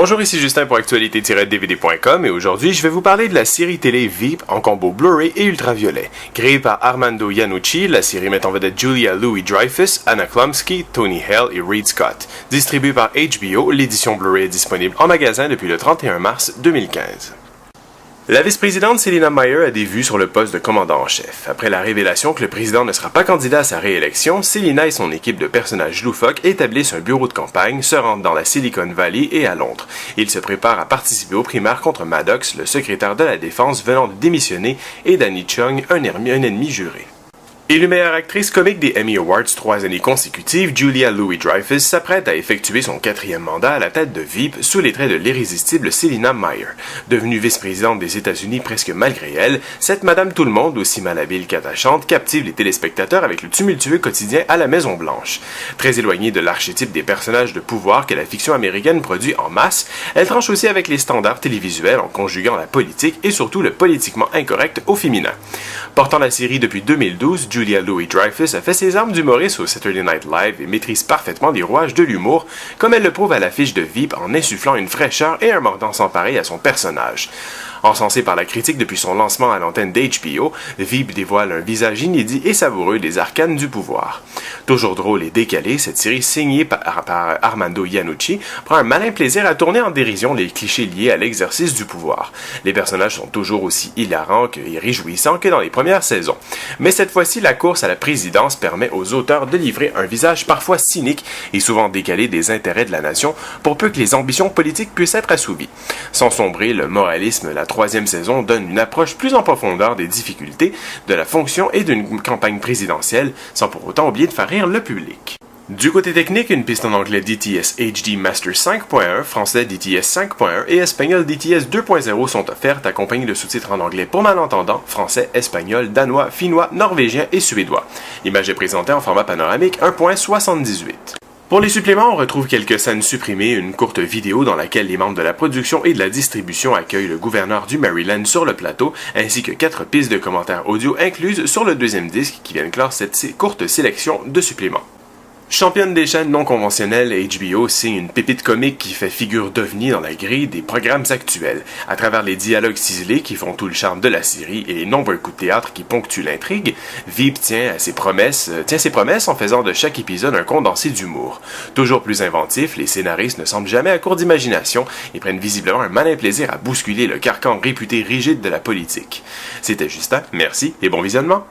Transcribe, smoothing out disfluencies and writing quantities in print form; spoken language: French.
Bonjour, ici Justin pour actualité-dvd.com et aujourd'hui je vais vous parler de la série télé Veep en combo Blu-ray et ultraviolet. Créée par Armando Iannucci, la série met en vedette Julia Louis-Dreyfus, Anna Chlumsky, Tony Hale et Reed Scott. Distribuée par HBO, l'édition Blu-ray est disponible en magasin depuis le 31 mars 2015. La vice-présidente Selina Meyer a des vues sur le poste de commandant en chef. Après la révélation que le président ne sera pas candidat à sa réélection, Selina et son équipe de personnages loufoques établissent un bureau de campagne, se rendent dans la Silicon Valley et à Londres. Ils se préparent à participer aux primaires contre Maddox, le secrétaire de la Défense venant de démissionner, et Danny Chung, un ennemi juré. Élue meilleure actrice comique des Emmy Awards 3 années consécutives, Julia Louis-Dreyfus s'apprête à effectuer son 4e mandat à la tête de Veep sous les traits de l'irrésistible Selina Meyer. Devenue vice-présidente des États-Unis presque malgré elle, cette Madame Tout-le-Monde, aussi malhabile qu'attachante, captive les téléspectateurs avec le tumultueux quotidien à la Maison-Blanche. Très éloignée de l'archétype des personnages de pouvoir que la fiction américaine produit en masse, elle tranche aussi avec les standards télévisuels en conjuguant la politique et surtout le politiquement incorrect au féminin. Portant la série depuis 2012, Julia Louis-Dreyfus a fait ses armes d'humoriste au Saturday Night Live et maîtrise parfaitement les rouages de l'humour, comme elle le prouve à l'affiche de Veep en insufflant une fraîcheur et un mordant sans pareil à son personnage. Encensé par la critique depuis son lancement à l'antenne d'HBO, Veep dévoile un visage inédit et savoureux des arcanes du pouvoir. Toujours drôle et décalée, cette série signée par Armando Iannucci prend un malin plaisir à tourner en dérision les clichés liés à l'exercice du pouvoir. Les personnages sont toujours aussi hilarants et réjouissants que dans les premières saisons. Mais cette fois-ci, la course à la présidence permet aux auteurs de livrer un visage parfois cynique et souvent décalé des intérêts de la nation pour peu que les ambitions politiques puissent être assouvies. Sans sombrer le moralisme, la 3e saison donne une approche plus en profondeur des difficultés de la fonction et d'une campagne présidentielle, sans pour autant oublier de faire rire le public. Du côté technique, une piste en anglais DTS HD Master 5.1, français DTS 5.1 et espagnol DTS 2.0 sont offertes, accompagnées de sous-titres en anglais pour malentendants, français, espagnol, danois, finnois, norvégien et suédois. L'image est présentée en format panoramique 1.78. Pour les suppléments, on retrouve quelques scènes supprimées, une courte vidéo dans laquelle les membres de la production et de la distribution accueillent le gouverneur du Maryland sur le plateau, ainsi que 4 pistes de commentaires audio incluses sur le 2e disque qui viennent clore cette courte sélection de suppléments. Championne des chaînes non conventionnelles, HBO signe une pépite comique qui fait figure d'ovni dans la grille des programmes actuels. À travers les dialogues ciselés qui font tout le charme de la série et les nombreux coups de théâtre qui ponctuent l'intrigue, Veep tient ses promesses en faisant de chaque épisode un condensé d'humour. Toujours plus inventifs, les scénaristes ne semblent jamais à court d'imagination et prennent visiblement un malin plaisir à bousculer le carcan réputé rigide de la politique. C'était Justin, merci et bon visionnement!